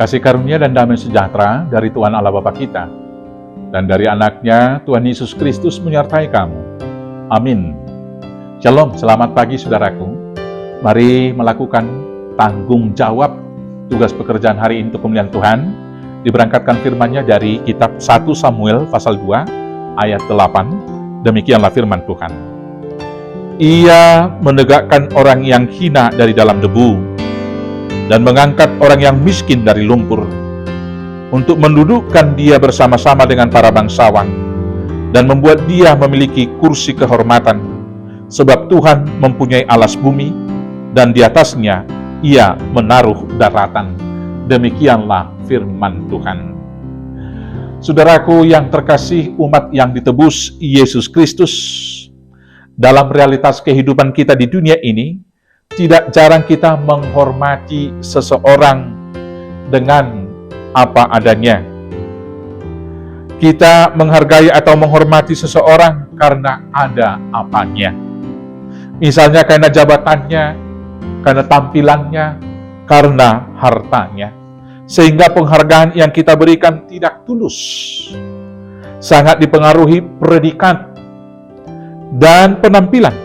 Kasih karunia dan damai sejahtera dari Tuhan Allah Bapa kita dan dari anaknya Tuhan Yesus Kristus menyertai kamu. Amin. Shalom, selamat pagi saudaraku. Mari melakukan tanggung jawab tugas pekerjaan hari ini untuk kemuliaan Tuhan. Diberangkatkan firman-Nya dari kitab 1 Samuel pasal 2 ayat 8. Demikianlah firman Tuhan. Ia menegakkan orang yang hina dari dalam debu dan mengangkat orang yang miskin dari lumpur, untuk mendudukkan dia bersama-sama dengan para bangsawan, dan membuat dia memiliki kursi kehormatan, sebab Tuhan mempunyai alas bumi, dan di atasnya ia menaruh daratan. Demikianlah firman Tuhan. Saudaraku yang terkasih, umat yang ditebus Yesus Kristus, dalam realitas kehidupan kita di dunia ini, tidak jarang kita menghormati seseorang dengan apa adanya. Kita menghargai atau menghormati seseorang karena ada apanya. Misalnya karena jabatannya, karena tampilannya, karena hartanya. Sehingga penghargaan yang kita berikan tidak tulus. Sangat dipengaruhi predikat dan penampilan.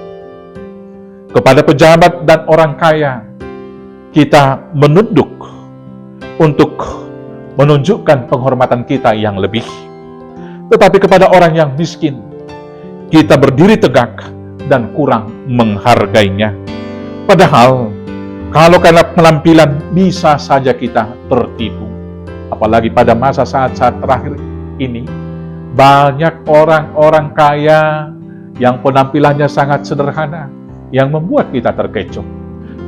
Kepada pejabat dan orang kaya, kita menunduk untuk menunjukkan penghormatan kita yang lebih. Tetapi kepada orang yang miskin, kita berdiri tegak dan kurang menghargainya. Padahal, kalau karena penampilan bisa saja kita tertipu. Apalagi pada masa saat-saat terakhir ini, banyak orang-orang kaya yang penampilannya sangat sederhana, yang membuat kita terkecoh.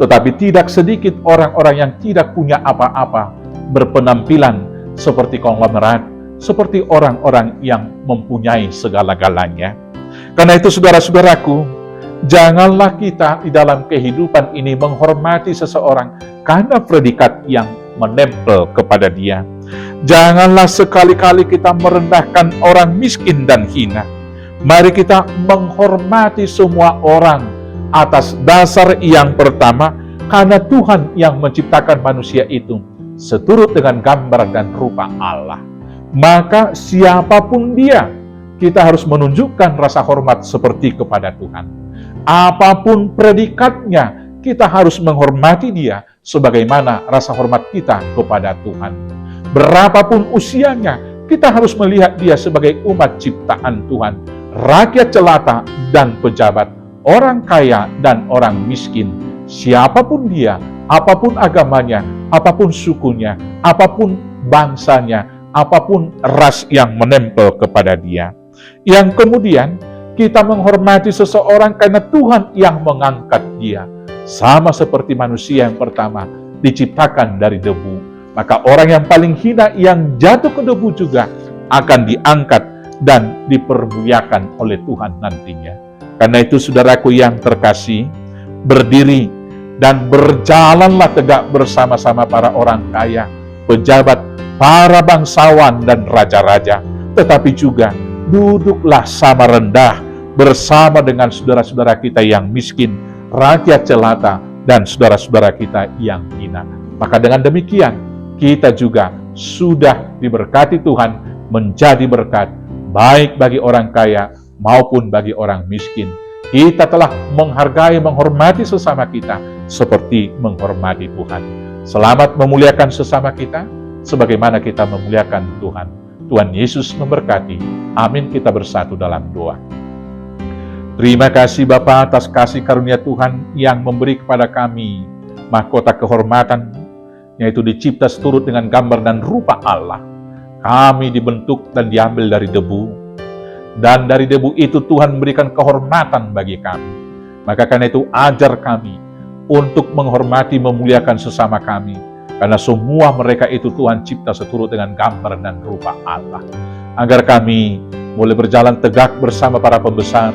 Tetapi tidak sedikit orang-orang yang tidak punya apa-apa, berpenampilan seperti konglomerat, seperti orang-orang yang mempunyai segala-galanya. Karena itu saudara-saudaraku, janganlah kita di dalam kehidupan ini menghormati seseorang karena predikat yang menempel kepada dia. Janganlah sekali-kali kita merendahkan orang miskin dan hina. Mari kita menghormati semua orang atas dasar yang pertama, karena Tuhan yang menciptakan manusia itu seturut dengan gambar dan rupa Allah. Maka siapapun dia, kita harus menunjukkan rasa hormat seperti kepada Tuhan. Apapun predikatnya, kita harus menghormati dia sebagaimana rasa hormat kita kepada Tuhan. Berapapun usianya, kita harus melihat dia sebagai umat ciptaan Tuhan, rakyat jelata dan pejabat, orang kaya dan orang miskin, siapapun dia, apapun agamanya, apapun sukunya, apapun bangsanya, apapun ras yang menempel kepada dia. Yang kemudian, kita menghormati seseorang karena Tuhan yang mengangkat dia. Sama seperti manusia yang pertama, diciptakan dari debu. Maka orang yang paling hina yang jatuh ke debu juga akan diangkat dan dipermuliakan oleh Tuhan nantinya. Karena itu saudaraku yang terkasih, berdiri dan berjalanlah tegak bersama-sama para orang kaya, pejabat, para bangsawan dan raja-raja. Tetapi juga duduklah sama rendah bersama dengan saudara-saudara kita yang miskin, rakyat jelata, dan saudara-saudara kita yang hina. Maka dengan demikian, kita juga sudah diberkati Tuhan menjadi berkat, baik bagi orang kaya maupun bagi orang miskin. Kita telah menghargai, menghormati sesama kita seperti menghormati Tuhan. Selamat memuliakan sesama kita sebagaimana kita memuliakan Tuhan. Tuhan Yesus memberkati. Amin. Kita bersatu dalam doa. Terima kasih Bapa atas kasih karunia Tuhan yang memberi kepada kami mahkota kehormatan, yaitu dicipta seturut dengan gambar dan rupa Allah. Kami dibentuk dan diambil dari debu, dan dari debu itu Tuhan memberikan kehormatan bagi kami. Maka karena itu ajar kami untuk menghormati, memuliakan sesama kami. Karena semua mereka itu Tuhan cipta seturut dengan gambar dan rupa Allah. Agar kami boleh berjalan tegak bersama para pembesar,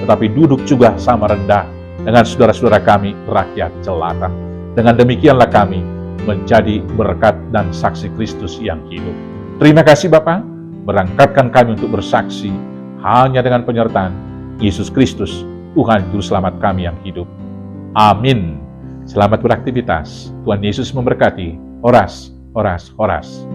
tetapi duduk juga sama rendah dengan saudara-saudara kami rakyat jelata. Dengan demikianlah kami menjadi berkat dan saksi Kristus yang hidup. Terima kasih Bapa, berangkatkan kami untuk bersaksi hanya dengan penyertaan Yesus Kristus, Tuhan Juru Selamat kami yang hidup. Amin. Selamat beraktivitas. Tuhan Yesus memberkati. Oras. Horas.